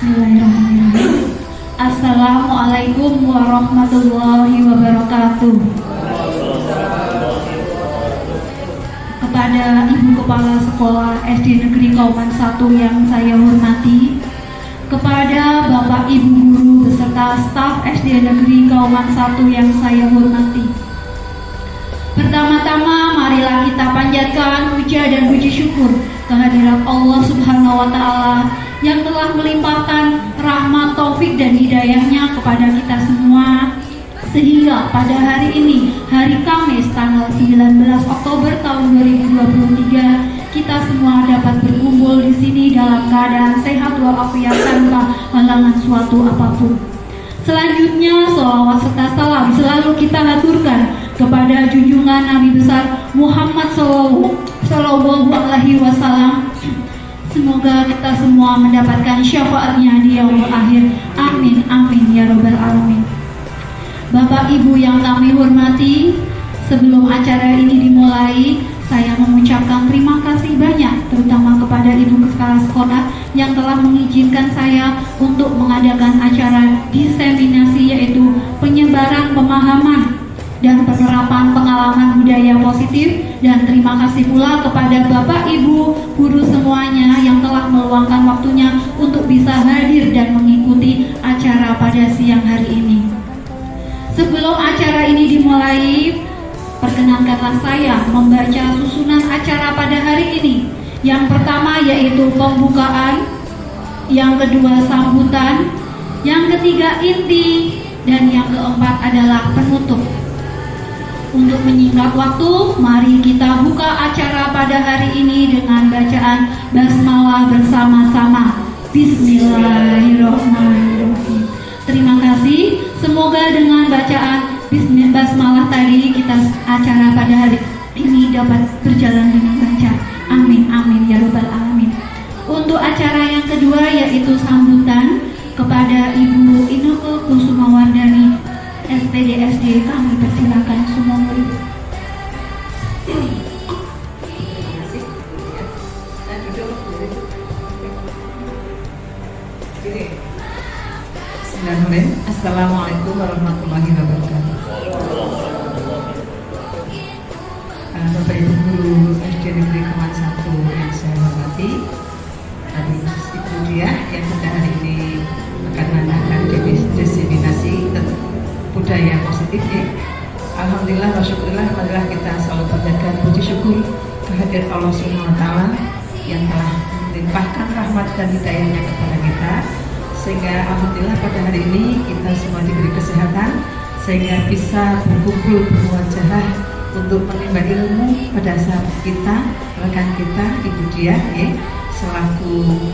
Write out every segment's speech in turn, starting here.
Bismillahirrahmanirrahim. Assalamualaikum warahmatullahi wabarakatuh. Kepada Ibu Kepala Sekolah SD Negeri Kauman 1 yang saya hormati, kepada Bapak Ibu Guru beserta staf SD Negeri Kauman 1 yang saya hormati. Pertama-tama marilah kita panjatkan puja dan puji syukur kehadirat Allah Subhanahu wa Ta'ala yang telah melimpahkan rahmat, taufik dan hidayahnya kepada kita semua, sehingga pada hari ini, hari Kamis tanggal 19 Oktober tahun 2023, kita semua dapat berkumpul di sini dalam keadaan sehat walafiat tanpa halangan suatu apapun. Selanjutnya, sholawat serta salam selalu kita haturkan kepada junjungan Nabi besar Muhammad Sallallahu Alaihi Wasallam. Semoga kita semua mendapatkan syafaatnya di yaumul akhir. Amin, amin ya robbal alamin. Bapak Ibu yang kami hormati, sebelum acara ini dimulai, saya mengucapkan terima kasih banyak, terutama kepada Ibu Kepala Sekolah yang telah mengizinkan saya untuk mengadakan acara diseminasi, yaitu penyebaran pemahaman dan penerapan pengalaman budaya positif. Dan terima kasih pula kepada Bapak Ibu guru semuanya yang telah meluangkan waktunya untuk bisa hadir dan mengikuti acara pada siang hari ini. Sebelum acara ini dimulai, perkenankanlah saya membaca susunan acara pada hari ini. Yang pertama yaitu pembukaan, yang kedua sambutan, yang ketiga inti, dan yang keempat adalah penutup. Untuk menyingkat waktu, mari kita buka acara pada hari ini dengan bacaan basmalah bersama-sama. Bismillahirrahmanirrahim. Terima kasih. Semoga dengan bacaan basmalah tadi acara pada hari ini dapat berjalan dengan lancar. Amin, amin ya robbal alamin. Untuk acara yang kedua yaitu sambutan kepada Ibu Inneke Kusumawardani, SPD kami persilakan semua murid. Assalamualaikum warahmatullahi wabarakatuh. Bapak Ibu Guru SD Negeri Kauman 1 yang saya hormati, Ibu Diah yang pada hari ini akan mengadakan diseminasi budaya positif ya. Alhamdulillah wa syukurillah, marilah kita selalu panjatkan puji syukur kehadirat Allah Subhanahu wa Ta'ala yang telah melimpahkan rahmat dan hidayahnya kepada kita, sehingga alhamdulillah pada hari ini kita semua diberi kesehatan sehingga bisa berkumpul bermuajahah untuk menimba ilmu pada saat kita, rekan kita Ibu Diah ya, selaku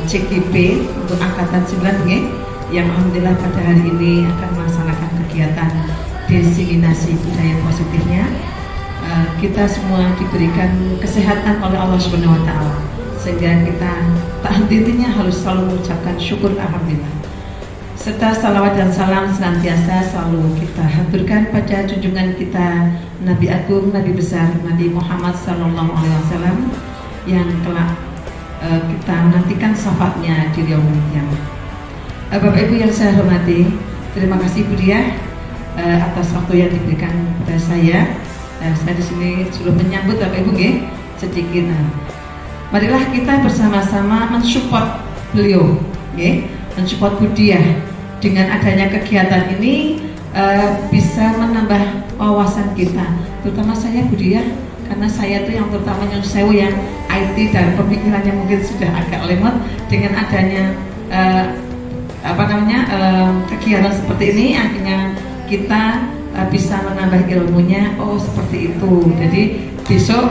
CGP untuk angkatan 9 ya, yang alhamdulillah pada hari ini akan melaksanakan kegiatan diseminasi budaya positifnya. Kita semua diberikan kesehatan oleh Allah Subhanahu wa Ta'ala, sehingga kita tak henti-hentinya harus selalu mengucapkan syukur alhamdulillah. Serta salawat dan salam senantiasa selalu kita haturkan pada junjungan kita Nabi Agung, Nabi besar Nabi Muhammad Sallallahu Alaihi Wasallam yang telah kita nantikan syafaatnya di yaumul qiyamah. Bapak Ibu yang saya hormati, terima kasih Bu Diah atas waktu yang diberikan kepada saya. Saya di sini sudah menyambut Bapak Ibu ya, sedikit. Marilah kita bersama-sama mensupport beliau, ya, mensupport Bu Diah. Dengan adanya kegiatan ini bisa menambah wawasan kita, terutama saya Bu Diah, karena saya tuh yang terutama yang sewu yang IT dan pemikirannya mungkin sudah agak lemot. Dengan adanya kegiatan seperti ini, akhirnya kita bisa menambah ilmunya. Oh seperti itu. Jadi besok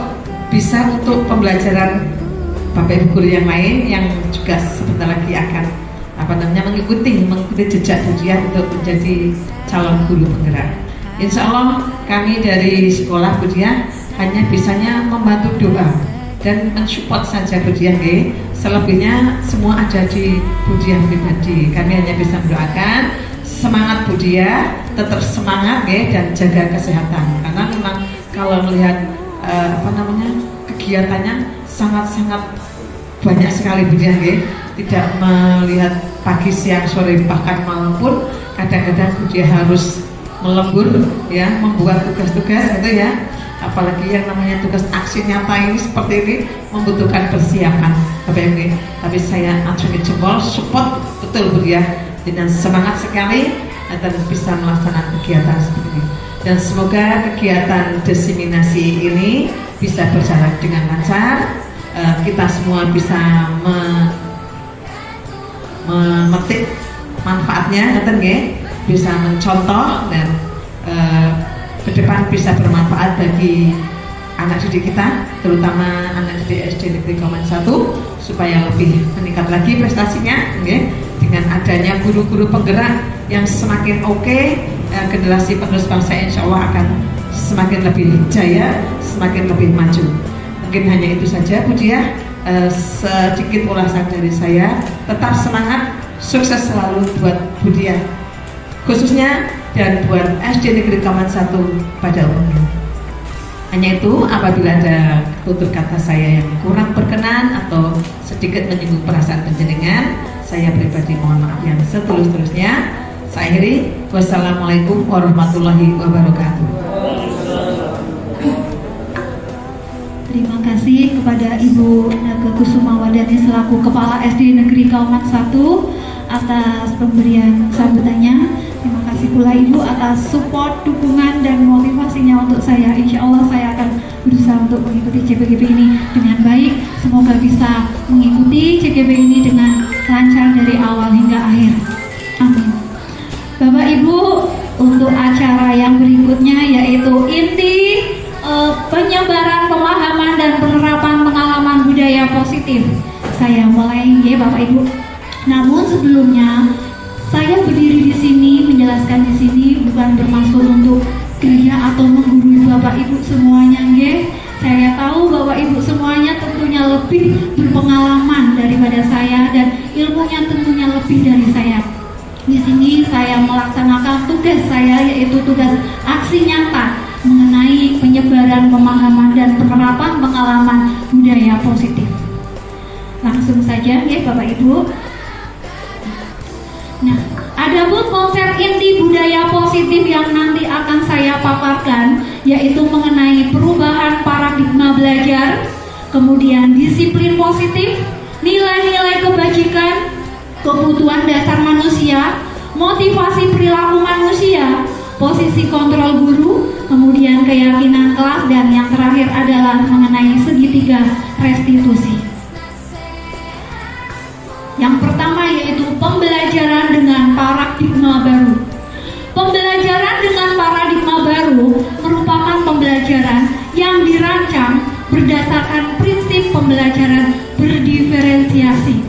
bisa untuk pembelajaran Bapak Ibu guru yang lain yang juga sebentar lagi akan mengikuti jejak Bu Diah untuk menjadi calon guru penggerak. Insya Allah kami dari sekolah Bu Diah hanya bisanya membantu doa dan mensupport saja Bu Diah. Selebihnya semua ada di Bu Diah pribadi. Kami hanya bisa mendoakan semangat Bu Diah, tetap semangat dan jaga kesehatan. Karena memang kalau melihat kegiatannya sangat-sangat banyak sekali Bu Diah. tidak melihat pagi, siang, sore, bahkan malam pun kadang-kadang dia harus melembur ya, membuat tugas-tugas gitu ya. Apalagi yang namanya tugas aksi nyata ini seperti ini membutuhkan persiapan. Tapi saya acungi jempol, support betul Bu ya, dengan semangat sekali dan bisa melaksanakan kegiatan seperti ini. Dan semoga kegiatan diseminasi ini bisa berjalan dengan lancar. Kita semua bisa memetik manfaatnya, bisa mencontoh dan ke depan bisa bermanfaat bagi anak didik kita, terutama anak didik SD Negeri Kauman 1, supaya lebih meningkat lagi prestasinya, dengan adanya guru-guru penggerak yang semakin oke, generasi penerus bangsa insya Allah akan semakin lebih jaya, semakin lebih maju. Mungkin hanya itu saja Bu Diah, sedikit ulasan dari saya. Tetap semangat, sukses selalu buat Bu Diah khususnya dan buat SD Negeri Kauman 1 pada umumnya. Hanya itu, apabila ada tutur kata saya yang kurang berkenan atau sedikit menyinggung perasaan panjenengan, saya pribadi mohon maaf yang setulus-tulusnya. Saya akhiri, wassalamualaikum warahmatullahi wabarakatuh. Terima kasih kepada Ibu Naga Kusumawardhani selaku Kepala SD Negeri Kauman 1 atas pemberian sambutannya. Terima kasih pula Ibu atas support, dukungan, dan motivasinya untuk saya. Insya Allah saya akan berusaha untuk mengikuti CPGB ini dengan baik. Semoga bisa mengikuti CGB ini dengan lancar dari awal hingga akhir. Amin. Bapak Ibu, untuk acara yang berikutnya yaitu inti penyebaran pemahaman dan penerapan pengalaman budaya positif. Saya mulai ya Bapak Ibu. Namun sebelumnya saya berdiri di sini, menjelaskan di sini bukan bermaksud untuk gaya atau menggurui Bapak Ibu semuanya, nggih. Saya tahu Bapak Ibu semuanya tentunya lebih berpengalaman daripada saya dan ilmunya tentunya lebih dari saya. Di sini saya melaksanakan tugas saya, yaitu tugas aksi nyata mengenai penyebaran pemahaman dan penerapan pengalaman budaya positif. Langsung saja ya Bapak Ibu. Nah, adapun konsep inti budaya positif yang nanti akan saya paparkan yaitu mengenai perubahan paradigma belajar, kemudian disiplin positif, nilai-nilai kebajikan, kebutuhan dasar manusia, motivasi perilaku manusia, posisi kontrol guru, kemudian keyakinan kelas, dan yang terakhir adalah mengenai segitiga restitusi. Yang pertama yaitu pembelajaran dengan paradigma baru. Pembelajaran dengan paradigma baru merupakan pembelajaran yang dirancang berdasarkan prinsip pembelajaran berdiferensiasi.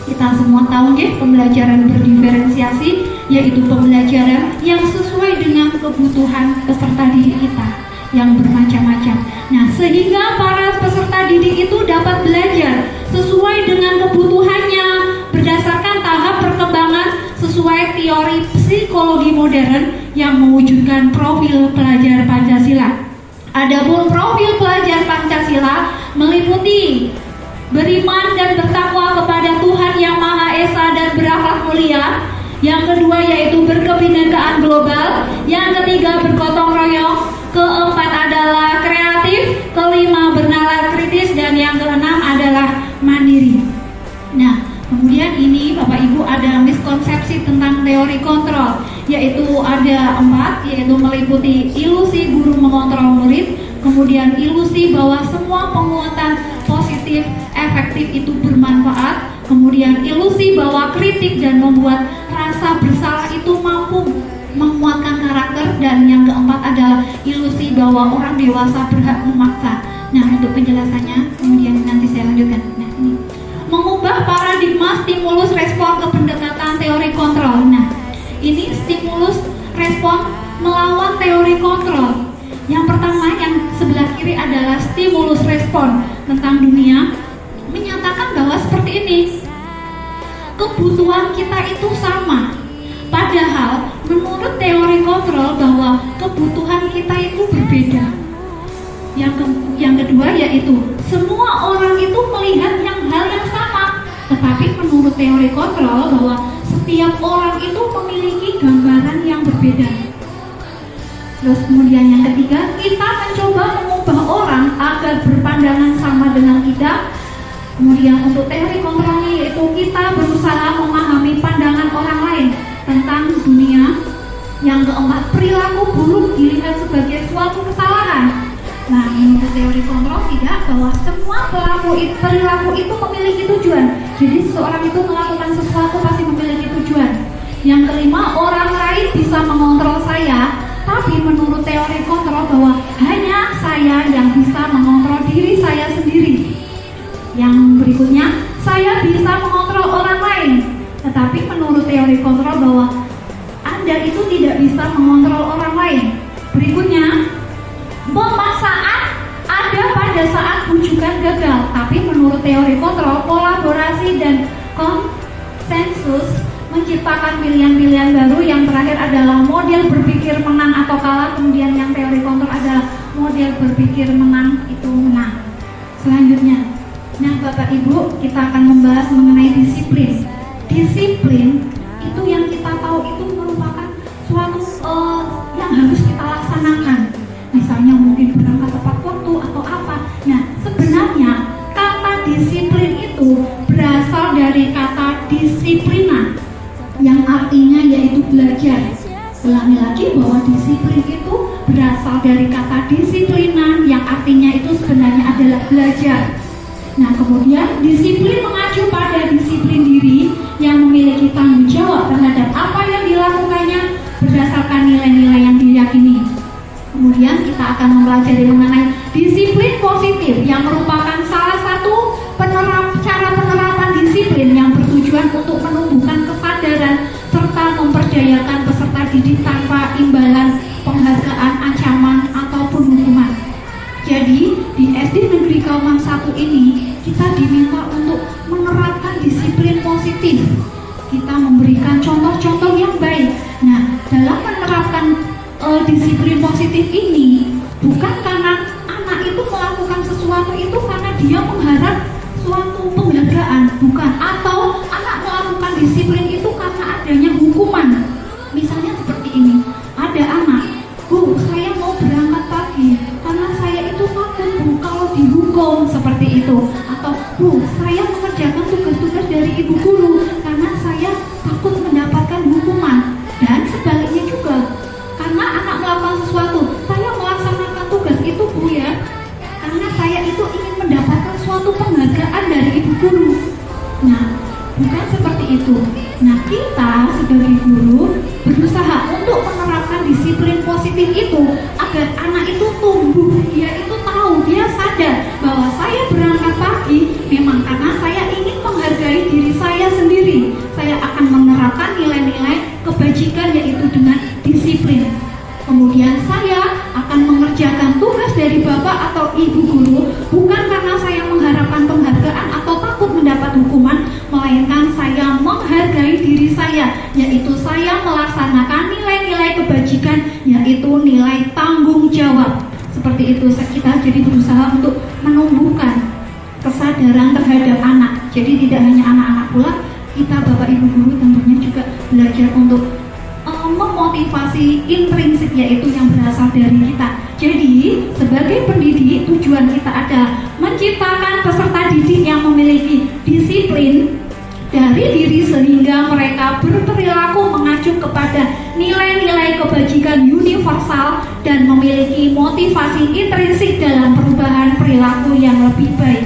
Kita semua tahu ya, pembelajaran berdiferensiasi yaitu pembelajaran yang sesuai dengan kebutuhan peserta didik kita yang bermacam-macam. Nah, sehingga para peserta didik itu dapat belajar sesuai dengan kebutuhannya berdasarkan tahap perkembangan sesuai teori psikologi modern yang mewujudkan profil pelajar Pancasila. Adapun profil pelajar Pancasila meliputi beriman dan bertakwa kepada Tuhan Yang Maha Esa dan berakhlak mulia. Yang kedua yaitu berkebinekaan global. Yang ketiga bergotong royong. Keempat adalah kreatif. Kelima bernalar kritis. Dan yang keenam adalah mandiri. Nah, kemudian ini Bapak Ibu ada miskonsepsi tentang teori kontrol, yaitu ada 4, yaitu meliputi ilusi guru mengontrol murid, kemudian ilusi bahwa semua penguatan positif efektif itu bermanfaat, kemudian ilusi bahwa kritik dan membuat rasa bersalah itu mampu menguatkan karakter, dan yang keempat adalah ilusi bahwa orang dewasa berhak memaksa. Nah, untuk penjelasannya kemudian nanti saya lanjutkan. Nah, ini mengubah paradigma stimulus respon ke pendekatan teori kontrol. Nah, ini stimulus respon melawan teori kontrol. Yang pertama, yang sebelah kiri adalah stimulus respon tentang dunia, menyatakan bahwa seperti ini, kebutuhan kita itu sama. Padahal menurut teori kontrol bahwa kebutuhan kita itu berbeda. Yang kedua yaitu semua orang itu melihat hal yang sama, Tetapi menurut teori kontrol bahwa setiap orang itu memiliki gambaran yang berbeda. Terus kemudian yang ketiga, kita mencoba mengubah orang agar berpandangan sama dengan kita. Kemudian untuk teori kontrolnya yaitu kita berusaha memahami pandangan orang lain tentang dunia. Yang keempat, perilaku buruk dilihat sebagai suatu kesalahan. Nah, menurut teori kontrol tidak, bahwa semua perilaku itu memiliki tujuan. Jadi seseorang itu melakukan sesuatu pasti memiliki tujuan. Yang kelima, orang lain bisa mengontrol saya, tapi menurut teori kontrol bahwa hanya saya yang bisa mengontrol diri saya sendiri. Yang berikutnya, saya bisa mengontrol orang lain, tetapi menurut teori kontrol bahwa Anda itu tidak bisa mengontrol orang lain. Berikutnya, pemaksaan ada pada saat bujukan gagal, tapi menurut teori kontrol, kolaborasi dan konsensus menciptakan pilihan-pilihan baru. Yang terakhir adalah model berpikir menang atau kalah. Kemudian yang teori kontrol adalah model berpikir menang itu menang. Selanjutnya, nah Bapak Ibu, kita akan membahas mengenai disiplin. Disiplin itu yang kita tahu itu merupakan suatu yang harus kita laksanakan. Misalnya mungkin berangkat tepat waktu atau apa. Nah, sebenarnya kata disiplin itu berasal dari kata disiplina, yang artinya yaitu belajar. Ulangi lagi bahwa disiplin itu berasal dari kata disiplina, yang artinya itu sebenarnya adalah belajar. Nah, kemudian disiplin mengacu pada disiplin diri yang memiliki tanggung jawab terhadap apa yang dilakukannya berdasarkan nilai-nilai yang diyakini. Kemudian kita akan mempelajari mengenai disiplin positif yang merupakan salah satu cara penerapan disiplin yang bertujuan untuk menumbuhkan kesadaran serta memperdayakan peserta didik tanpa imbalan, penghargaan, ancaman, ataupun hukuman. Jadi di SD Negeri Kauman 1 ini kita diminta untuk menerapkan disiplin positif. Kita memberikan contoh-contoh yang baik. Nah, dalam menerapkan disiplin positif ini bukan karena anak itu melakukan sesuatu itu karena dia mengharap suatu penghargaan, bukan, atau anak melakukan disiplin itu karena adanya hukuman. Misalnya seperti ini, ada anak, Bu, saya mau berangkat pagi karena saya itu takut Bu kalau dihukum, seperti itu. Atau Bu, saya mengerjakan tugas-tugas dari ibu guru karena saya takut mendapatkan hukuman. Dan sebaliknya juga, karena anak melakukan sesuatu, saya melaksanakan tugas itu Bu ya, karena saya itu ingin mendapatkan suatu penghargaan dari ibu guru. Nah, bukan seperti itu. Nah, kita sebagai guru berusaha untuk menerapkan disiplin positif itu agar anak itu tumbuh, dia itu tahu, dia sadar bahwa saya berangkat pagi memang karena saya ingin menghargai diri saya sendiri. Saya akan menerapkan nilai-nilai kebajikan yaitu dengan disiplin. Kemudian saya akan mengerjakan tugas dari bapak atau ibu guru bukan karena saya mengharapkan penghargaan atau takut mendapat hukuman, melainkan saya menghargai diri saya, yaitu saya melaksanakan nilai-nilai kebajikan, yaitu nilai tanggung jawab. Seperti itu kita jadi berusaha untuk menumbuhkan kesadaran terhadap anak. Jadi tidak hanya anak-anak pula, kita bapak ibu guru tentunya juga belajar untuk memotivasi intrinsik, yaitu yang berasal dari kita. Jadi sebagai pendidik, tujuan kita adalah menciptakan peserta didik yang memiliki disiplin dari diri sehingga mereka berperilaku mengacu kepada nilai-nilai kebajikan universal dan memiliki motivasi intrinsik dalam perubahan perilaku yang lebih baik.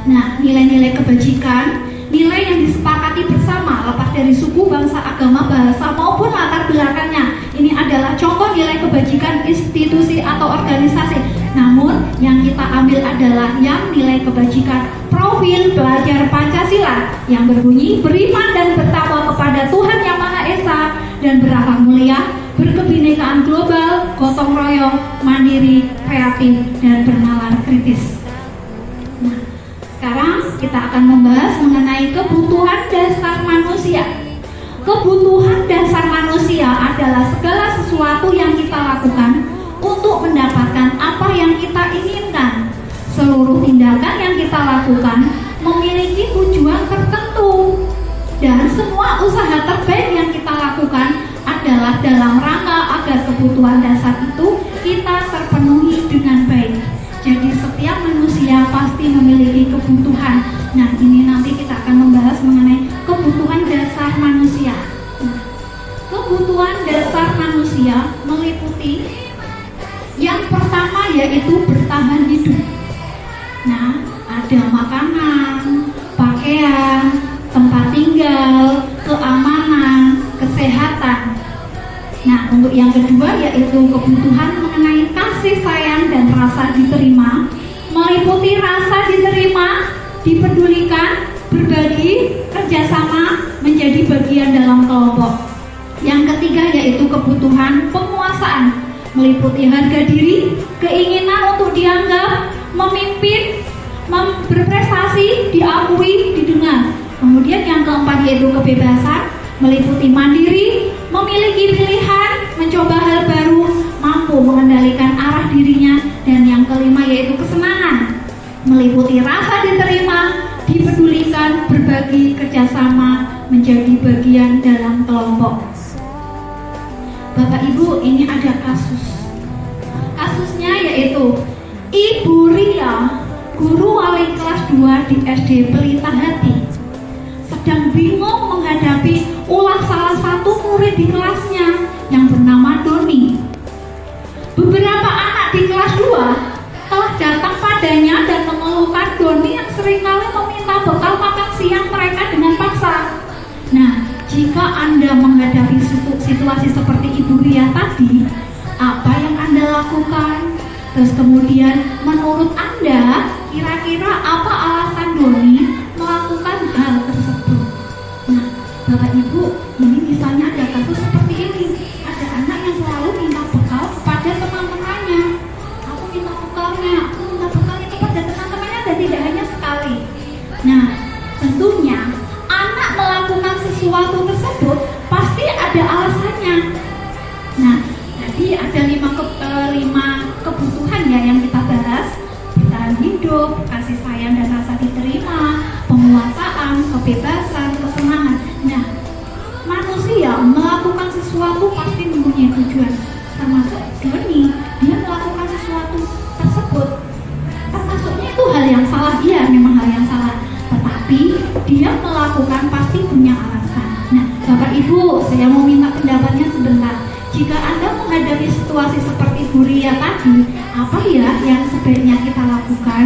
Nah, nilai-nilai kebajikan, nilai yang disepakati bersama lepas dari suku, bangsa, agama, bahasa maupun latar belakangnya. Ini adalah contoh nilai kebajikan institusi atau organisasi. Namun yang kita ambil adalah yang nilai kebajikan profil pelajar Pancasila yang berbunyi beriman dan bertakwa kepada Tuhan Yang Maha Esa dan berakhlak mulia, berkebinekaan global, gotong royong, mandiri, kreatif, dan bernalar kritis. Nah, sekarang kita akan membahas mengenai kebutuhan dasar manusia. Kebutuhan dasar manusia adalah segala sesuatu yang kita lakukan untuk mendapatkan apa yang kita inginkan. Seluruh tindakan yang kita lakukan memiliki tujuan tertentu. Dan semua usaha terbaik yang kita lakukan adalah dalam rangka agar kebutuhan dasar itu kita terpenuhi dengan baik. Jadi setiap manusia pasti memiliki kebutuhan. Nah, ini nanti kita akan membahas mengenai kebutuhan dasar manusia. Nah, kebutuhan dasar manusia meliputi yang pertama yaitu bertahan hidup. Nah, ada makanan, pakaian, tempat tinggal, keamanan, kesehatan. Nah, untuk yang kedua yaitu kebutuhan mengenai kasih sayang dan rasa diterima, meliputi rasa diterima, dipedulikan, berbagi, kerjasama, menjadi bagian dalam kelompok. Yang ketiga yaitu kebutuhan penguasaan, meliputi harga diri, keinginan untuk dianggap, memimpin, berprestasi, diakui, didengar. Kemudian yang keempat yaitu kebebasan, meliputi mandiri, memiliki pilihan, mencoba hal baru, mampu mengendalikan arah dirinya. Dan yang kelima yaitu kesenangan, meliputi rasa diterima, dipedulikan, berbagi, kerjasama, menjadi bagian dalam kelompok. Bapak Ibu, ini ada kasus. Kasusnya yaitu Ibu Ria, guru wali kelas 2 di SD Pelita Hati, sedang bingung menghadapi ulah salah satu murid di kelasnya yang bernama Doni. Beberapa anak di kelas 2 telah datang padanya dan mengeluhkan Doni yang seringkali meminta bekal makan siang mereka dengan paksa. Nah, jika Anda menghadapi situasi seperti Ibu Ria tadi, apa yang Anda lakukan? Terus kemudian menurut Anda, kira-kira apa alasan Doni melakukan hal tersebut? Nah, Bapak Ibu, ini misalnya ada kasus seperti ini. Ada anak yang selalu minta bekal kepada teman-temannya. Aku minta bekalnya, aku minta bekal itu pada teman-temannya dan tidak hanya sekali. Nah, tentunya anak melakukan sesuatu tersebut pasti ada alasannya. Nah, jadi ada 5 kebutuhan ya yang kita bahas: bertahan hidup, kasih sayang dan rasa diterima, penguasaan, kebebasan, kesenangan. Nah, manusia melakukan sesuatu pasti mempunyai tujuan. Termasuk Doni, dia melakukan sesuatu tersebut. Termasuknya itu hal yang salah, iya memang hal yang salah. Tetapi dia melakukan pasti punya alasan. Nah, Bapak Ibu, saya mau minta pendapatnya sebentar. Jika Anda menghadapi situasi seperti Bu Ria tadi, apa ya yang sebaiknya kita lakukan?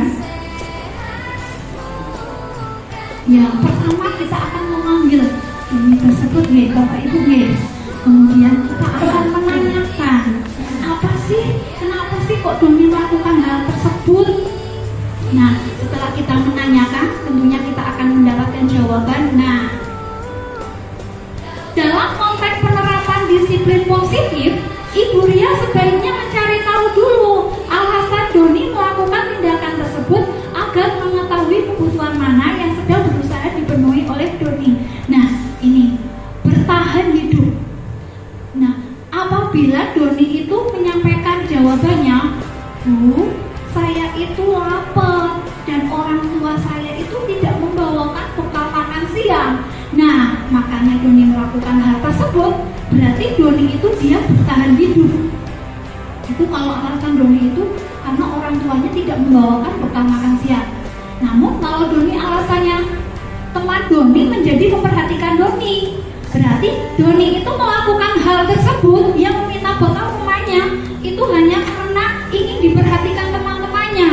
Ya, pertama kita akan memanggil ini tersebut ya, Bapak Ibu ya. Kemudian kita akan menanyakan, kenapa sih kok Doni melakukan hal tersebut? Nah, setelah kita menanyakan, tentunya kita akan mendapatkan jawaban. Nah, dalam konteks penerapan disiplin positif, Ibu Ria sebaiknya mencari tahu dulu alasan Doni melakukan tindakan tersebut agar mengetahui kebutuhan mana yang sedang berusaha dipenuhi oleh Doni. Nah, ini bertahan hidup. Nah, apabila Doni itu menyampaikan jawabannya, Bu, saya itu lapar dan orang tua saya itu tidak membawakan bekal makan siang. Nah, makanya Doni melakukan hal tersebut, berarti Doni itu dia bertahan hidup. Itu kalau alasan Doni itu karena orang tuanya tidak membawakan bekal makan siang. Namun kalau Doni alasannya teman Doni menjadi memperhatikan Doni, berarti Doni itu melakukan hal tersebut yang meminta bekal rumahnya itu hanya karena ingin diperhatikan teman-temannya.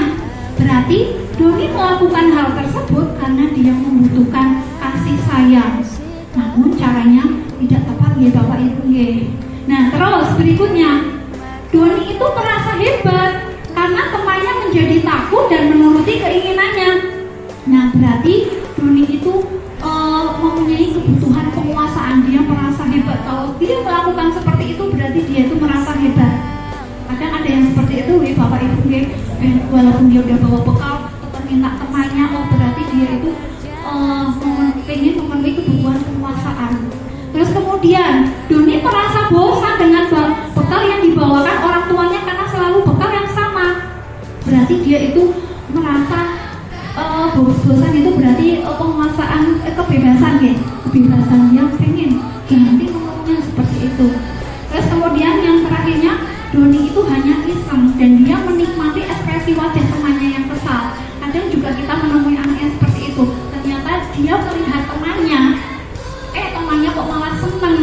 Berarti Doni melakukan hal tersebut karena dia membutuhkan kasih sayang. Namun caranya tidak tepat ya Bapak Ibu ya. Nah, terus berikutnya, Doni itu merasa hebat karena temannya menjadi takut dan menuruti keinginannya. Nah, berarti Doni itu mempunyai kebutuhan penguasaan. Dia merasa hebat. Kalau dia melakukan seperti itu berarti dia itu merasa hebat. Kadang ada yang seperti itu ya Bapak Ibu ya. Walaupun dia udah bawa bekal, tetap minta temannya, oh berarti dia itu ya, kebebasan dia pengen ganti nomornya seperti itu. Terus kemudian yang terakhirnya, Doni itu hanya iseng dan dia menikmati ekspresi wajah temannya yang kesal. Kadang juga kita menemui anak yang seperti itu. Ternyata dia melihat temannya kok malah seneng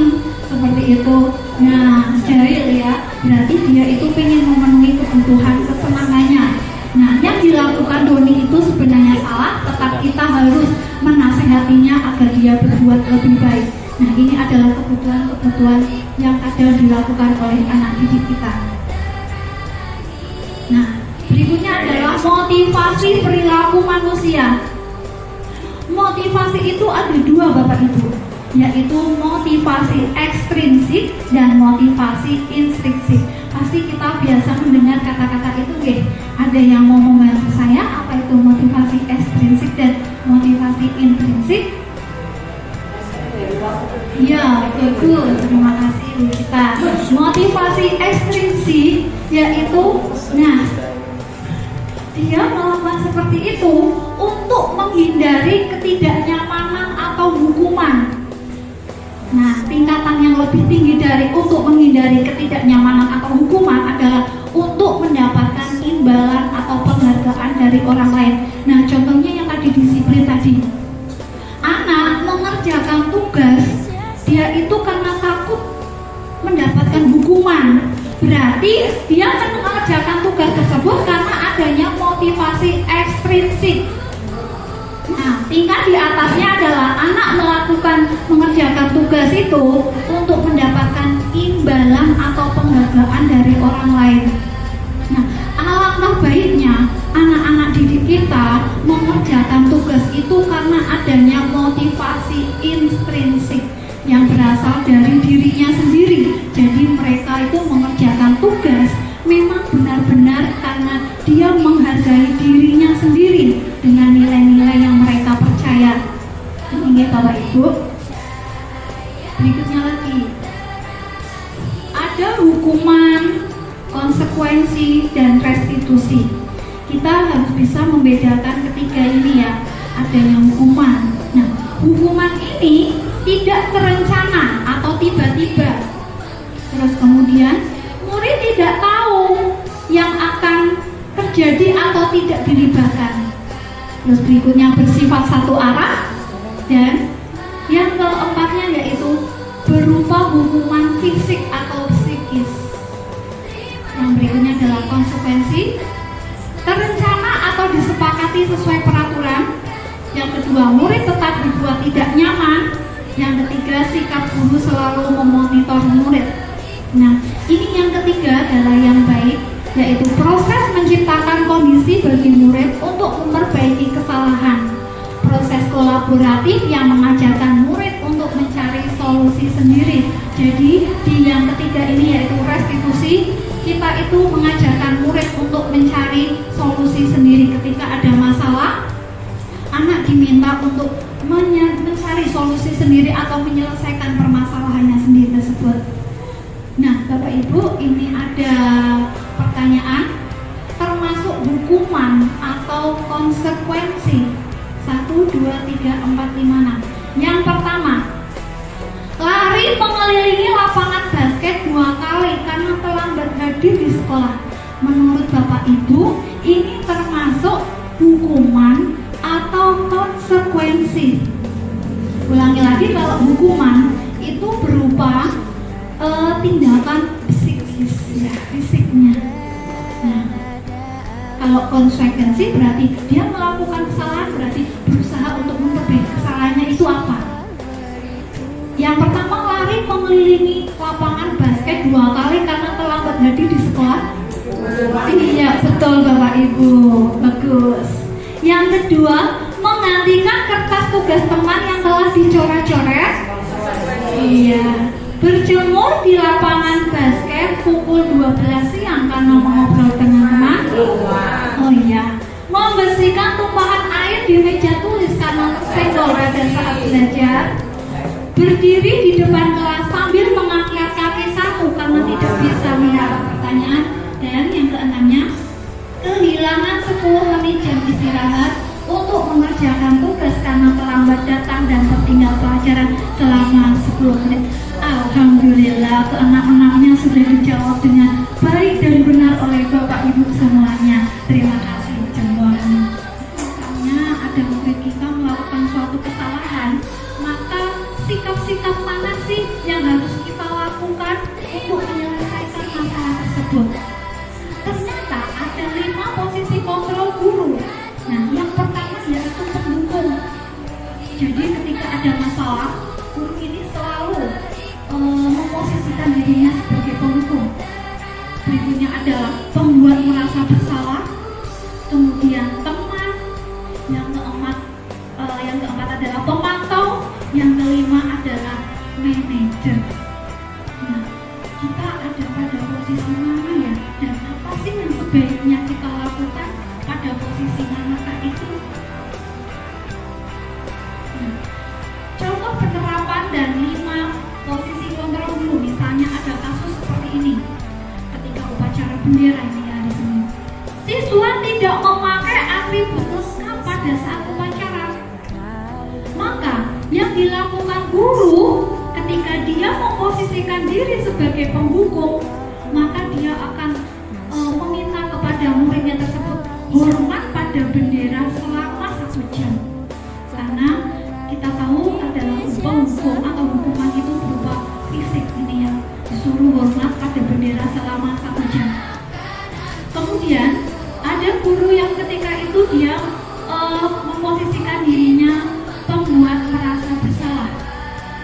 seperti itu. Nah, jahil ya, berarti dia itu pengen memenuhi kebutuhan kesenangannya. Nah, yang dilakukan Doni itu sebenarnya salah, tetap kita harus menasehatinya agar dia berbuat lebih baik. Nah, ini adalah kebutuhan-kebutuhan yang kadang dilakukan oleh anak didik kita. Nah, berikutnya adalah motivasi perilaku manusia. Motivasi itu ada dua Bapak Ibu, yaitu motivasi ekstrinsik dan motivasi intrinsik. Pasti kita biasa mendengar kata-kata itu, nggih. Ada yang mau membantu saya apa itu motivasi ekstrinsik dan motivasi intrinsik? Ya, betul. Terima kasih Bu Kita. Motivasi ekstrinsik yaitu, nah, dia melakukan seperti itu untuk menghindari ketidaknyamanan atau hukuman. Nah, tingkatan yang lebih tinggi dari untuk menghindari ketidaknyamanan atau hukuman adalah untuk mendapatkan imbalan atau penghargaan dari orang lain. Nah, contohnya yang tadi disiplin tadi. Anak mengerjakan tugas, dia itu karena takut mendapatkan hukuman. Berarti dia mengerjakan tugas tersebut karena adanya motivasi ekstrinsik. Nah, tingkat di atasnya adalah anak mengerjakan tugas itu untuk mendapatkan imbalan atau penghargaan dari orang lain. Nah, alangkah baiknya anak-anak didik kita mengerjakan tugas itu karena adanya motivasi intrinsik yang berasal dari dirinya sendiri. Jadi mereka itu mengerjakan tugas memang benar-benar karena dia menghargai dirinya sendiri dengan nilai-nilai yang mereka percaya. Ini Bapak Ibu. Berikutnya lagi, ada hukuman, konsekuensi, dan restitusi. Kita harus bisa membedakan ketiga ini ya. Adanya hukuman. Nah, hukuman ini tidak terencana atau tiba-tiba. Terus kemudian murid tidak tahu yang akan terjadi atau tidak dilibatkan. Terus berikutnya bersifat satu arah, dan yang keempatnya yaitu berupa hukuman fisik atau psikis. Yang berikutnya adalah konsekuensi, terencana atau disepakati sesuai peraturan. Yang kedua, murid tetap dibuat tidak nyaman. Yang ketiga, sikap guru selalu memonitor murid. Nah, ini yang ketiga adalah yang baik, yaitu proses menciptakan kondisi bagi murid untuk memperbaiki kesalahan. Proses kolaboratif yang mengajarkan murid untuk mencari solusi sendiri. Jadi di yang ketiga ini yaitu restitusi, kita itu mengajarkan murid untuk mencari solusi sendiri. Ketika ada masalah, anak diminta untuk mencari solusi sendiri atau menyelesaikan permasalahannya sendiri tersebut. Nah, Bapak Ibu, ini ada pertanyaan termasuk hukuman atau konsekuensi 1, 2, 3, 4, 5, 6. Yang pertama, lari mengelilingi lapangan basket 2 kali karena terlambat hadir di sekolah. Menurut Bapak Ibu, ini termasuk hukuman atau konsekuensi? Ulangi lagi, kalau hukuman itu berupa tindakan psikis ya, fisiknya. Nah, kalau konsekuensi berarti dia melakukan kesalahan, berarti berusaha untuk memperbaiki kesalahannya. Itu apa? Yang pertama, lari mengelilingi lapangan basket 2 kali karena terlambat hadir di sekolah. Iya, betul Bapak Ibu, bagus. Yang kedua, menggantikan kertas tugas teman yang telah dicoret-coret. Iya. Berjemur di lapangan basket pukul 12 siang karena mengobrol dengan teman. Oh iya. Membersihkan tumpahan air di meja tulis karena tersenggol pada saat belajar. Berdiri di depan kelas sambil mengangkat kaki saku karena tidak bisa melihat pertanyaan. Dan yang keenamnya, kehilangan 10 menit jam istirahat untuk mengerjakan tugas karena terlambat datang dan tertinggal pelajaran selama 10 menit. Alhamdulillah, keenam-enamnya sudah dijawab dengan baik dan benar oleh Bapak Ibu semuanya. Terima kasih semuanya. Misalnya ada murid kita melakukan suatu kesalahan, maka sikap-sikap mana sih yang harus kita lakukan untuk menyelesaikan masalah tersebut? Ternyata ada 5 posisi kontrol guru. Nah, yang pertama yaitu pendukung. Jadi ketika ada masalah, guru ini selalu memposisikan dirinya sebagai pendukung. Berikutnya adalah pembuat merasa bersalah, kemudian teman, yang keempat adalah pemantau, yang kelima adalah manajer. Nah, kita ada pada posisi mana ya? Dan apa sih yang sebaiknya kita lakukan pada posisi manakah itu? Nah, contoh penerapan dan 5 posisi kontrol guru, misalnya ada kasus seperti ini. Ketika upacara bendera ini hari Senin, siswa tidak memakai atribut lengkap pada saat upacara. Maka yang dilakukan guru ketika dia memposisikan diri sebagai pendukung, maka dia akan meminta kepada muridnya tersebut hormat pada bendera selama 1 jam. Karena kita tahu adalah hukum atau hukuman itu berupa fisik ini ya, disuruh hormat pada bendera selama 1 jam. Kemudian ada guru yang ketika itu dia memposisikan dirinya pembuat merasa bersalah.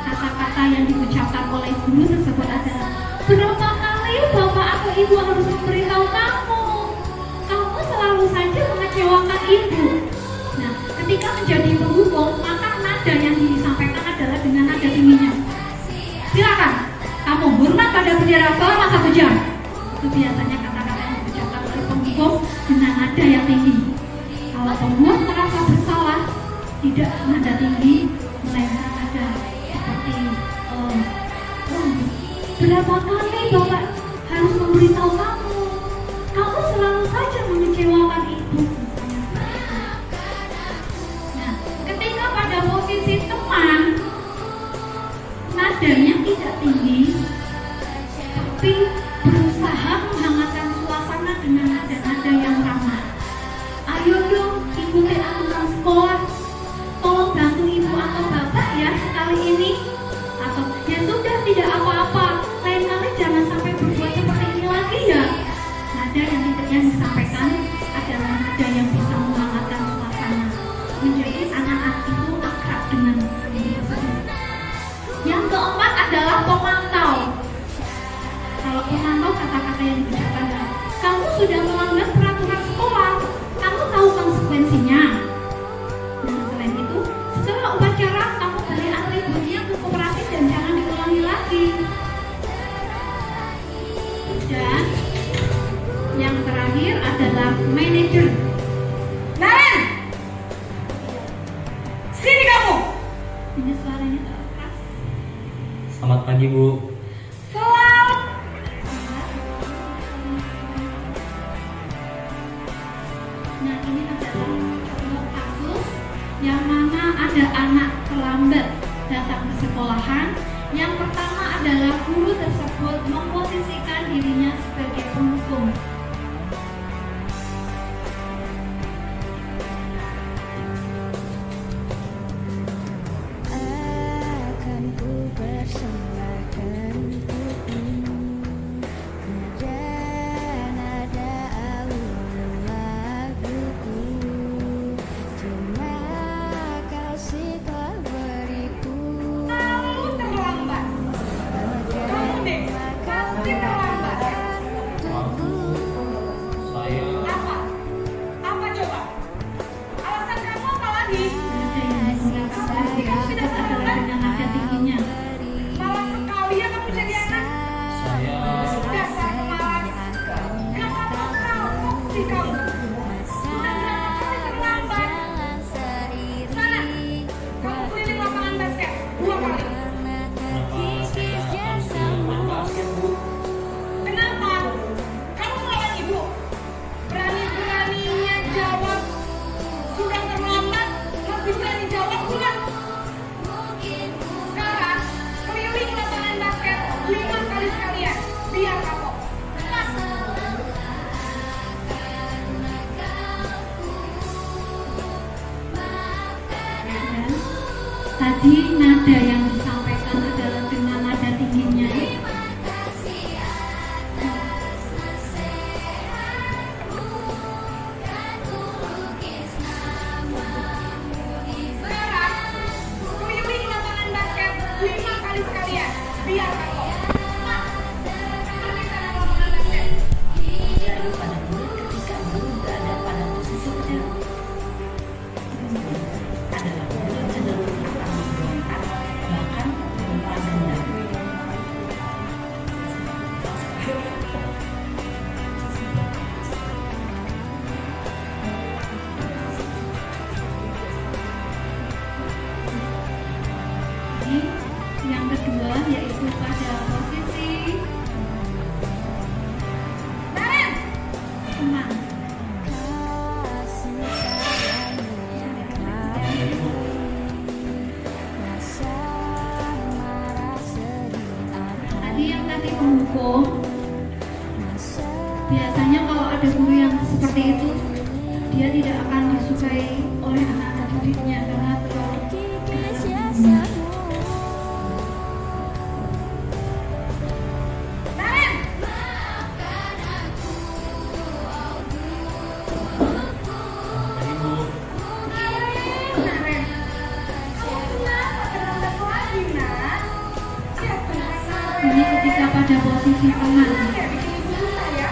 Kata-kata yang diucapkan oleh guru tersebut adalah, berapa kali bapak atau ibu harus memberitahu kamu, kamu selalu saja mengecewakan ibu. Nah, ketika menjadi pendukung, maka nada yang disampaikan adalah dengan nada tingginya. Silakan, kamu hormat pada bendera selama 1 jam. Itu biasanya kata-kata yang diucapkan oleh pendukung dengan nada yang tinggi. Kalau pembuat merasa bersalah, tidak nada tinggi, melainkan nada seperti berapa kali bapak harus memberitahu kamu, kamu selalu saja mengecewakan ibu. Nah, ketika pada posisi teman, nadanya tidak tinggi, tapi berusaha menghangatkan suasana dengan nada-nada yang ramah. Ayo dong, ikuti aturan sekolah. Tolong bantu ibu atau bapak ya sekali ini. Atau ya sudah, tidak apa-apa, lain kali jangan sampai berbuat seperti ini lagi ya. Nada yang disampaikan adalah nada yang bisa menghangatkan suasana, menjadi anak-anak itu akrab dengan diri tersebut. Yang keempat adalah pemantau. Kalau pemantau, kata-kata yang diucapkan adalah, kamu sudah melanggar peraturan sekolah, kamu tahu konsekuensinya. Nah, selain itu, setelah upacara kamu beri atributnya ke kooperatif dan jangan diulangi lagi. Dan yang terakhir adalah manajer. Naren, sini kamu. Ini suaranya terlalu keras. Selamat pagi, Bu. Selamat. Nah, ini adalah sebuah kasus yang mana ada anak terlambat datang ke sekolahan. Yang pertama adalah guru tersebut memposisikan dirinya sebagai pendukung. Akan ku persembahkan nada-nada alunan laguku. Terima kasih telah beriku. Kamu terlambat. Kamu deh, pasti terlambat. Untukku Jadi nada yang disampaikan adalah dengan nada tingginya. Kuyuin lapangan basket 5 kali sekalian. Biar kapok. Pergi sana lapangan basket. Lalu pada murid ketika guru berada pada posisi benar adalah murid cenderung utama berontak, bahkan membalas dendam. Jadi yang kedua yaitu pada posisi Naren, tenang. Kasih sayangmu yang kau rasa marah sedih atau Tadi yang tadi menghukum, masa biasanya kalau ada guru yang seperti itu, dia tidak akan disukai oleh anak-anak didiknya karena terlalu kikis jasamu. Naren. Pagi Bu. Naren, kamu kenapa terlambat lagi, Nak? Ya Tuhan, ini Naren. ketika pada posisi tenang. Ya, bikin ibu susah ya.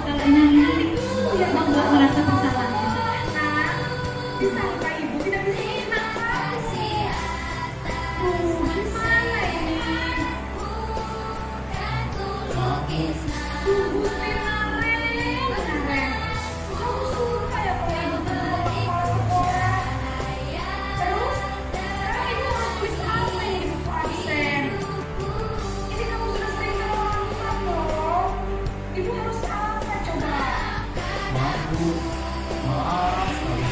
Kalau ini membuat merasa bersalah. Nah, bisa lupa ibu tidak bisa enak. Gimana ini? Maaf Bu. Tunggu Naren. Kamu suka ya kalau ibu berbuat kepala sekolah. Terus, sekarang ibu harus tulis apa ini di buku absen? Ini kamu sudah sering kelewatan loh. Ibu harus apa coba? Maaf Bu. Maaf sekali.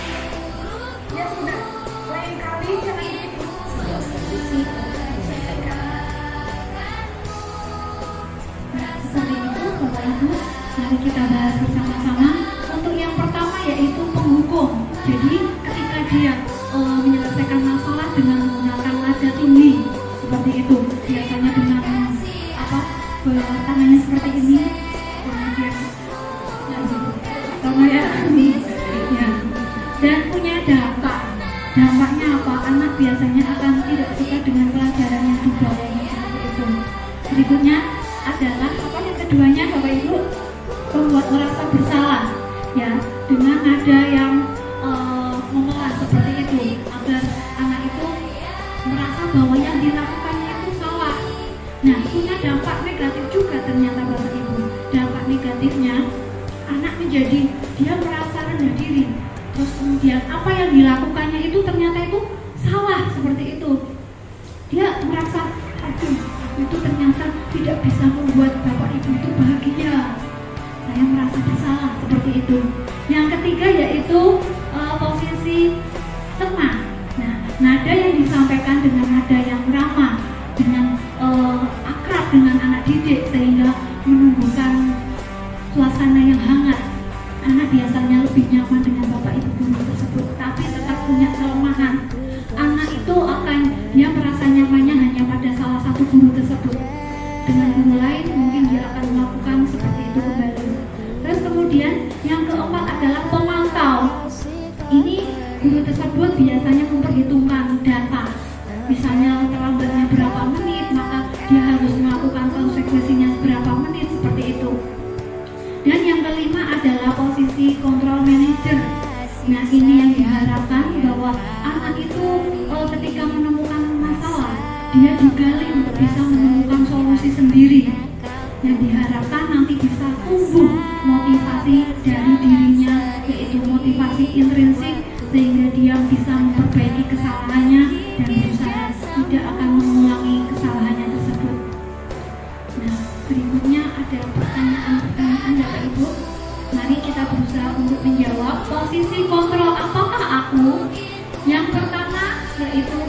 Ya sudah, lain kali jangan begitu. Sebuah solusi untuk menyelesaikan. Nah, seperti itu Bapak Ibu, mari kita bahas bersama-sama. Untuk yang pertama yaitu penghukum. Jadi ketika dia menyelesaikan masalah dengan menggunakan nada tinggi seperti itu, biasanya dengan tangannya seperti ini, kemudian sama ya, ya. Dan punya dampak. Dampaknya apa? Anak biasanya akan tidak suka dengan pelajaran yang dibawanya seperti itu. Berikutnya adalah apa yang keduanya Bapak Ibu, membuat merasa bersalah ya, dengan nada yang memelas seperti itu, agar anak itu merasa bahwa yang dilakukannya itu salah. Nah, punya dampak negatif juga ternyata Bapak Ibu. Dampak negatifnya, anak menjadi dia merasa rendah diri. Terus kemudian apa yang dilakukannya itu ternyata itu salah seperti itu. Dia merasa, aduh, itu ternyata tidak bisa membuat Bapak Ibu itu bahagia. Saya merasa bersalah seperti itu. Yang ketiga yaitu posisi tenang. Nah, nada yang disampaikan dengan nada yang ramah, dengan akrab dengan anak didik sehingga menumbuhkan suasana yang hangat. Anak biasanya lebih nyaman dengan Bapak Ibu guru tersebut, tapi tetap punya kelemahan. Anak itu dia merasa nyamannya hanya pada salah satu guru tersebut. Dengan guru lain mungkin dia akan melakukan seperti itu kembali. Terus kemudian yang keempat adalah pemantau. Ini guru tersebut biasanya memperhitungkan data. Misalnya terlambatnya berapa menit, maka dia harus melakukan konsekuensinya berapa menit, seperti itu. Dan yang kelima adalah posisi control manager. Nah, ini yang diharapkan bahwa anak itu ketika menemukan masalah, dia digali untuk bisa menemukan solusi sendiri. Yang diharapkan nanti bisa tumbuh motivasi dari dirinya, yaitu motivasi intrinsik, sehingga dia bisa memperbaiki kesalahannya dan berusaha tidak akan mengulangi kesalahannya tersebut. Nah, berikutnya ada pertanyaan-pertanyaan Bapak Ibu. Mari kita berusaha untuk menjawab. Posisi kontrol apakah aku? Yang pertama yaitu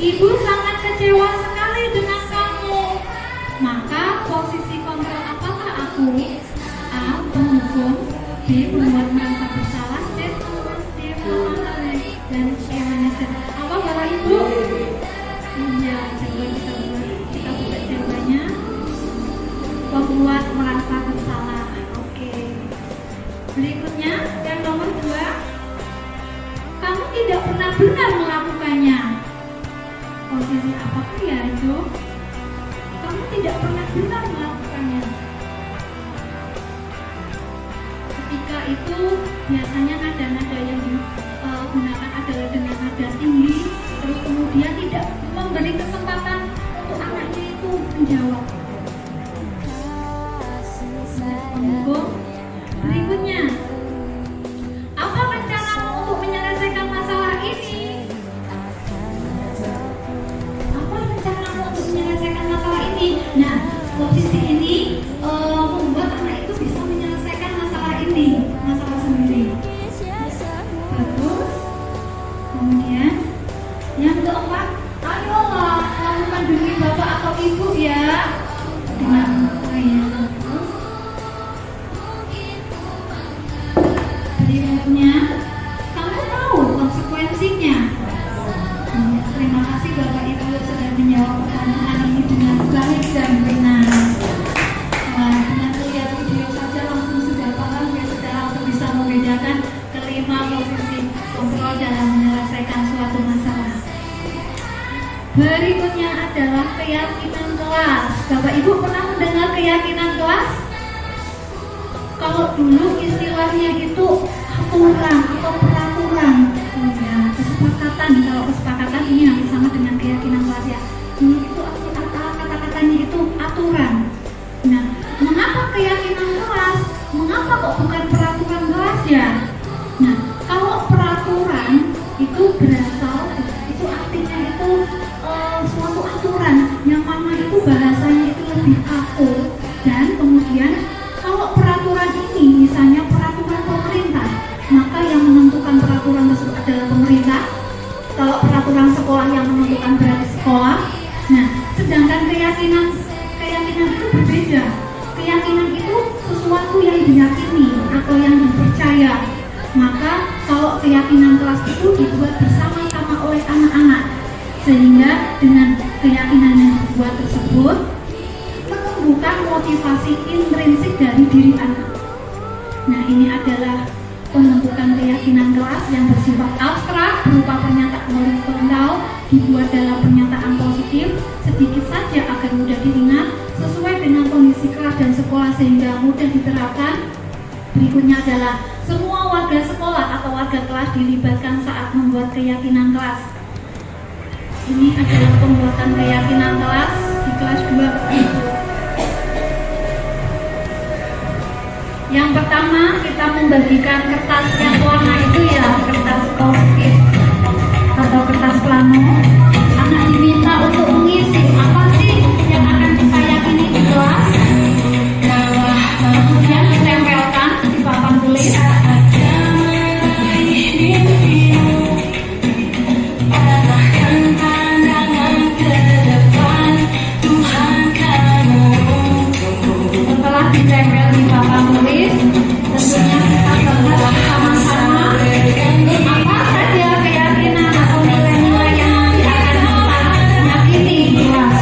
Ibu sangat kecewa sekali dengan kamu. Maka posisi kontrol apakah aku? A. Menghukum. B. Membuat merasa bersalah. C. Memahami. Dan C. Manajer. Apa Bapak Ibu? Iya, coba kita buka jawabannya. Membuat merasa bersalah. Oke. Berikutnya yang nomor 2. Kamu tidak pernah benar melakukannya. Posisi apakah ya itu? Kamu tidak pernah benar melakukannya. Ketika itu biasanya nada-nada yang digunakan adalah dengan nada tinggi, terus kemudian tidak memberi kesempatan untuk anaknya itu menjawab. Menghukum. Berikutnya, apa rencanamu untuk menyelesaikan masalah ini? Apa rencanamu untuk menyelesaikan masalah ini? Nah, posisi ini membuat anak itu bisa menyelesaikan masalah ini, masalah sendiri. Bagus. Kemudian, yang keempat, ayolah lakukan demi bapak atau ibu ya. Dengan bagus. Berikutnya, kamu tahu konsekuensinya. Terima kasih Bapak Ibu sudah menjawab pertanyaan ini dengan baik dan benar. Dengan melihat video saja langsung sudah paham ya, sudah langsung bisa membedakan kelima posisi kontrol dalam menyelesaikan suatu masalah. Berikutnya adalah keyakinan kelas. Bapak Ibu pernah mendengar keyakinan kelas? Kalau dulu istilahnya itu aturan atau peraturan, ya, kesepakatan. Kalau kesepakatan ini nanti sama dengan keyakinan kelas ya. Dulu itu kata-katanya itu aturan. Nah, mengapa keyakinan kelas? Mengapa kok bukan peraturan kelas ya? Nah, kalau peraturan itu berasal, itu artinya itu suatu aturan yang mana itu bahasanya itu lebih kaku, dan kemudian kalau peraturan ini misalnya peraturan pemerintah, maka yang menentukan peraturan tersebut adalah pemerintah. Kalau peraturan sekolah yang menentukan berarti sekolah. Nah, sedangkan keyakinan itu berbeda. Keyakinan itu sesuatu yang diyakini atau yang dipercaya. Maka kalau keyakinan kelas itu dibuat bersama-sama oleh anak-anak, sehingga dengan keyakinan yang dibuat tersebut menumbuhkan motivasi intrinsik dari diri anak. Nah, ini adalah pembentukan keyakinan kelas yang bersifat abstrak berupa pernyataan horizontal dibuat dalam pernyataan positif sedikit saja agar mudah diingat sesuai dengan kondisi kelas dan sekolah sehingga mudah diterapkan. Berikutnya adalah semua warga sekolah atau warga kelas dilibatkan saat membuat keyakinan kelas. Ini adalah pembuatan keyakinan kelas di kelas 2. Yang pertama, kita membagikan kertas yang warna itu ya, kertas post-it atau kertas plano. Anak diminta untuk mengisi apa sih yang akan kita yakini di kelas. Kemudian ditempelkan di papan tulis. Setelah ditempel di papan tulis, tentunya kita bahas sama-sama apa saja keyakinan atau nilai-nilai yang nanti akan kita yakini di kelas.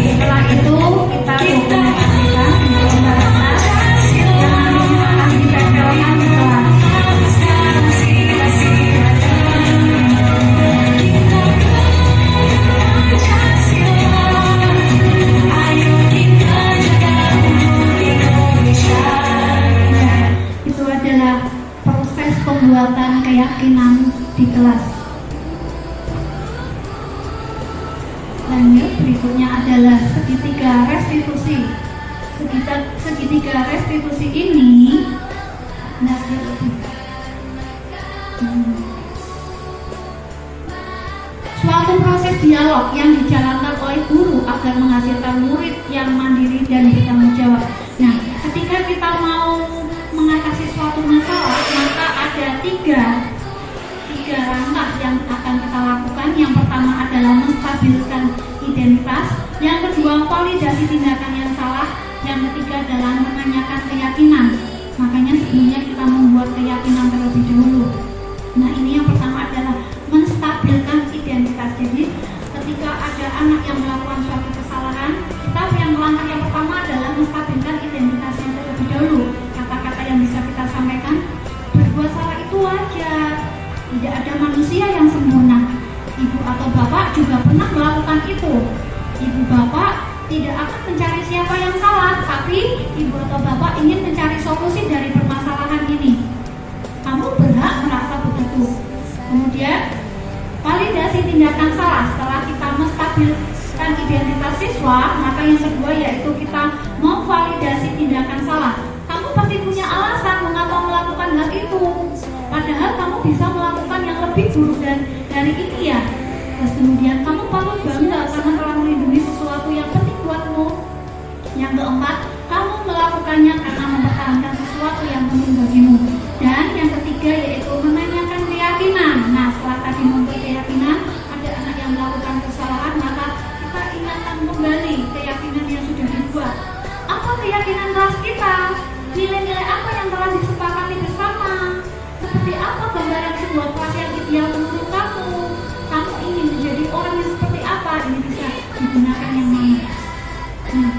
Setelah itu kita dokumentasikan di lembar kertas yang nantinya akan ditempelkan di kelas. Itu adalah proses pembuatan keyakinan di kelas. Lanjut, berikutnya adalah segitiga restitusi. Segitiga restitusi ini suatu proses dialog yang dijalankan oleh guru agar menghasilkan murid yang mandiri dan bertanggung jawab. Nah, ketika kita tiga langkah yang akan kita lakukan. Yang pertama adalah menstabilkan identitas, yang kedua validasi tindakan yang salah, yang ketiga adalah menanyakan keyakinan. Makanya sebelumnya kita membuat keyakinan terlebih dahulu. Nah, ini yang pertama adalah menstabilkan identitas. Jadi ketika ada anak yang melakukan suatu kesalahan, kita yang langkah yang pertama adalah menstabilkan identitasnya terlebih dahulu. Kata-kata yang bisa kita sampaikan, berbuat salah itu wajar, tidak ada manusia yang sempurna. Ibu atau bapak juga pernah melakukan itu. Ibu bapak tidak akan mencari siapa yang salah, tapi ibu atau bapak ingin mencari solusi dari permasalahan ini. Kamu berhak merasa begitu. Kemudian validasi tindakan salah. Setelah kita menstabilkan identitas siswa, maka yang kedua yaitu kita memvalidasi tindakan salah. Kamu pasti punya alasan mengapa melakukan hal itu, padahal kamu bisa melakukan yang lebih buruk dari ini ya. Terus kemudian kamu patut bangga karena telah melindungi sesuatu yang penting buatmu. Yang keempat, kamu melakukannya karena mempertahankan sesuatu yang penting bagimu. Dan yang ketiga yaitu menanyakan keyakinan. Nah, setelah tadi membuat keyakinan, ada anak yang melakukan kesalahan, maka kita ingatkan kembali keyakinan yang sudah dibuat. Apa keyakinan kelas kita? Nilai-nilai apa yang telah disepakati bersama? Seperti apa gambaran sebuah kelas yang ideal menurut kamu? Kamu ingin menjadi orang yang seperti apa? Ini bisa digunakan yang mana? Nah,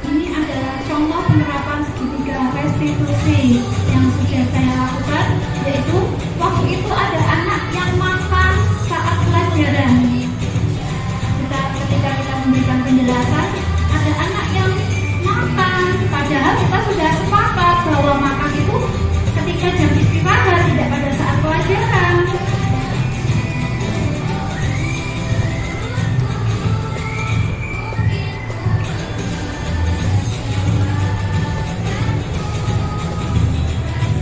ini adalah contoh penerapan segitiga restitusi yang sudah saya lakukan, yaitu waktu itu ada anak yang makan saat pelajaran. Ketika kita memberikan penjelasan, ada anak yang makan, padahal kita sudah sepakat bahwa makan itu ketika jam istirahat, tidak pada saat pelajaran.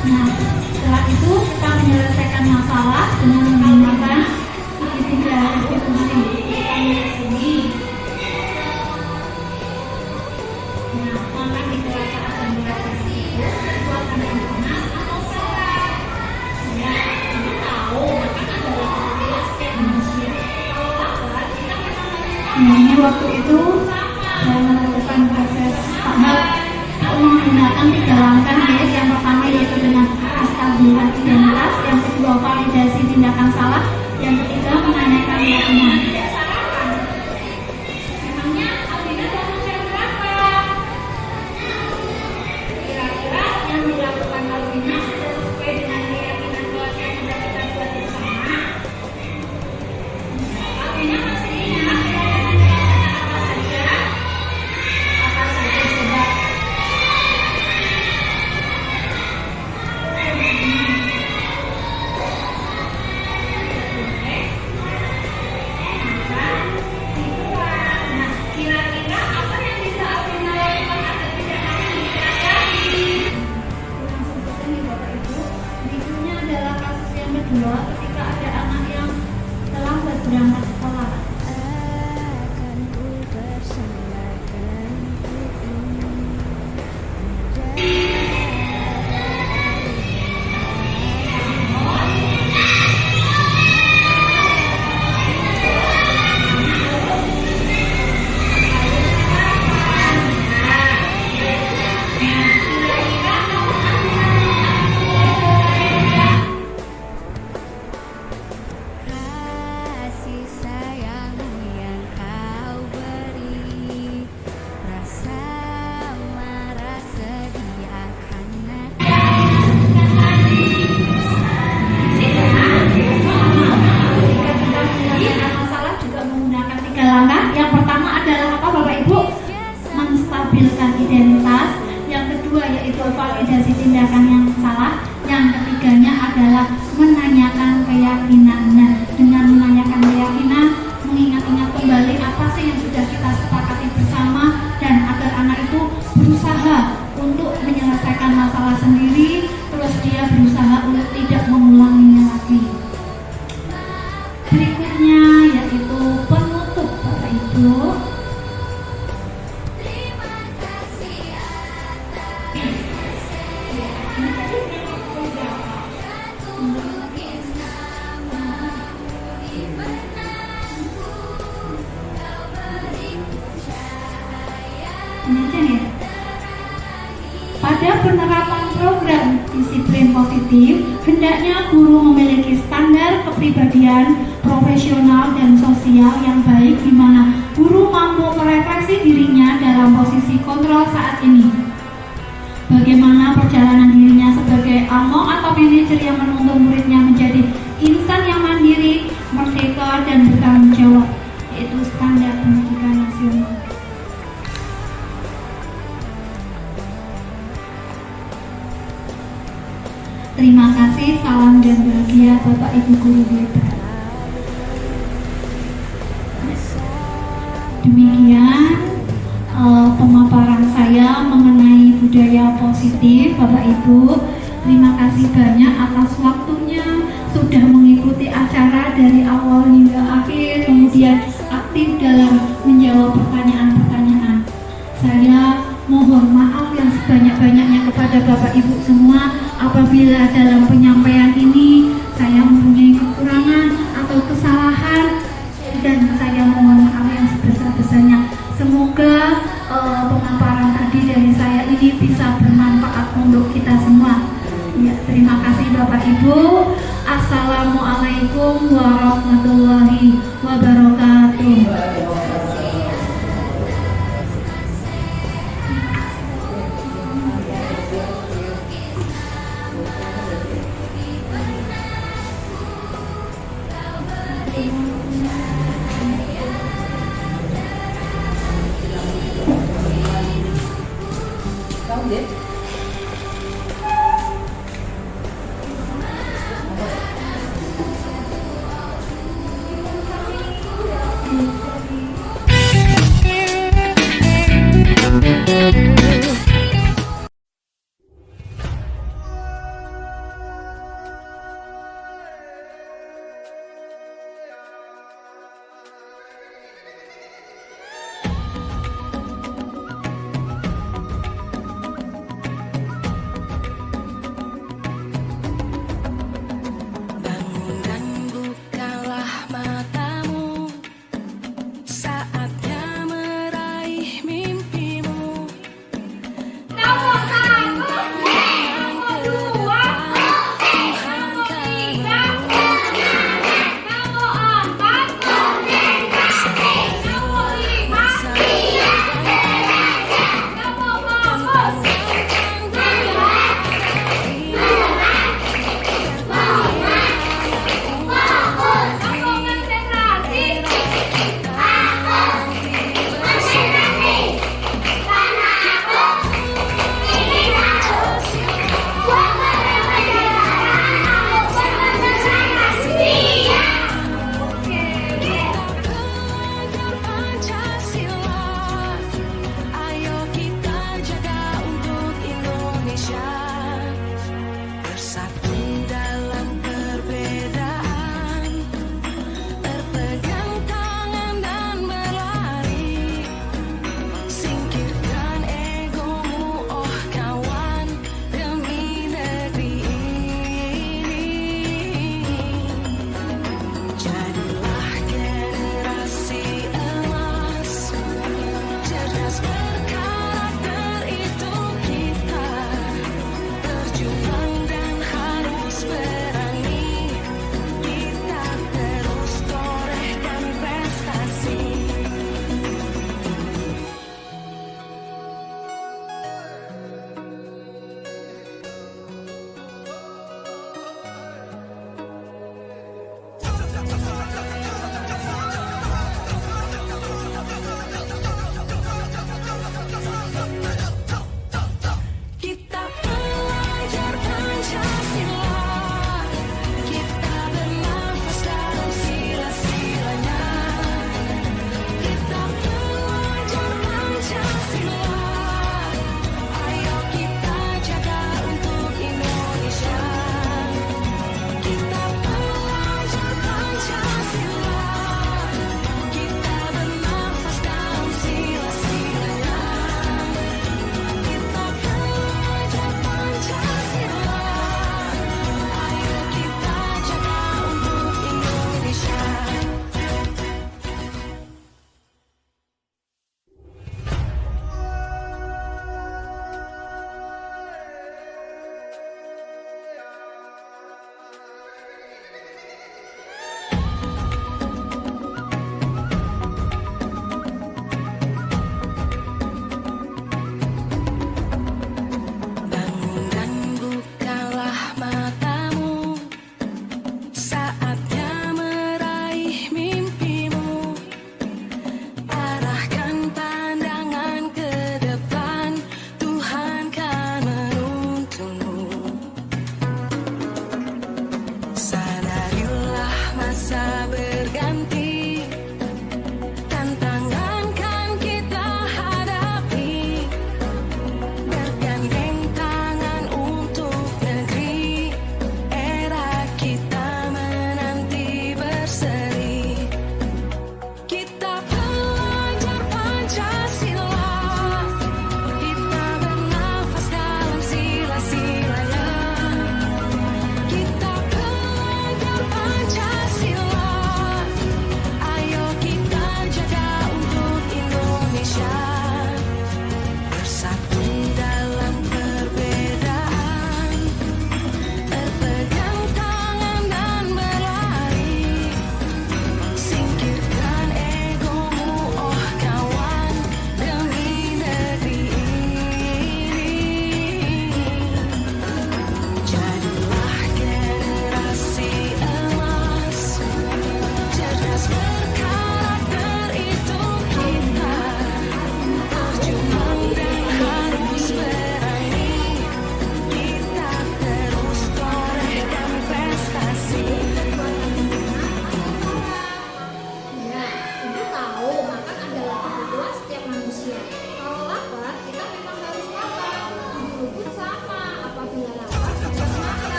Nah, setelah itu kita menyelesaikan masalah dengan menggunakan segitiga restitusi. Nah, makan di kelas saat jam pelajaran itu buat anak-anak atau salah? Ya, kita tahu makan adalah aktivitas kayak manusia. Kalau lapar, kita makan. Nah, ini waktu itu saya melakukan proses tahap menggunakan 3 langkah, guys. Yang pertama yaitu dengan menstabilkan identitas, yang kedua validasi tindakan salah, yang ketiga menanyakan keyakinan. Memangnya Alvina dapat share berapa? Kira-kira yang dilakukan Alvina sudah sesuai dengan keyakinan kelas yang sudah kita buat bersama? Alvina masih ingat keyakinan apa saja? Apa saja coba? Nah, kira-kira apa yang bisa Alvina lakukan agar tidak makan di kelas lagi? Kurang sebutan nih Bapak Ibu. Berikutnya adalah kasus yang kedua ketika ada anak yang terlambat berangkat sekolah. Akan ku persembahkan kasih sayang yang kau beri, rasa marah sedih akan Ketika kita menyelesaikan masalah juga menggunakan 3 langkah. Yang pertama adalah apa Bapak Ibu? Menstabilkan identitas. Yang kedua yaitu validasi tindakan yang salah. Yang ketiganya adalah menanyakan keyakinan. Nah, dengan menanyakan keyakinan, mengingat-ingat kembali apa sih yang sudah kita sepakati bersama, dan agar anak itu berusaha untuk menyelesaikan masalah sendiri, terus dia berusaha untuk tidak mengulanginya lagi. Berikutnya yaitu penutup Bapak Ibu. Ini tadi memang pada penerapan program disiplin positif, hendaknya guru memiliki standar kepribadian, profesional, dan sosial yang baik di mana guru mampu merefleksi dirinya dalam posisi kontrol saat ini. Bagaimana perjalanan dirinya sebagai among atau manajer yang menuntun muridnya menjadi insan yang mandiri, merdeka, dan bertanggung jawab, yaitu standar pendidikan nasional. Terima kasih, salam dan bahagia Bapak Ibu Guru hebat. Demikian pemaparan saya mengenai budaya positif, Bapak Ibu. Terima kasih banyak atas waktunya, sudah mengikuti acara dari awal hingga akhir, kemudian aktif dalam menjawab pertanyaan-pertanyaan. Saya mohon maaf yang sebanyak-banyaknya kepada Bapak Ibu semua apabila dalam penyampaian ini saya mempunyai kekurangan atau kesalahan, dan saya mohon maaf yang sebesar-besarnya. Semoga pemaparan tadi dari saya ini bisa bermanfaat untuk kita semua. Ya, terima kasih Bapak Ibu. Assalamualaikum warahmatullahi wabarakatuh. Tahu deh.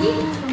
lagi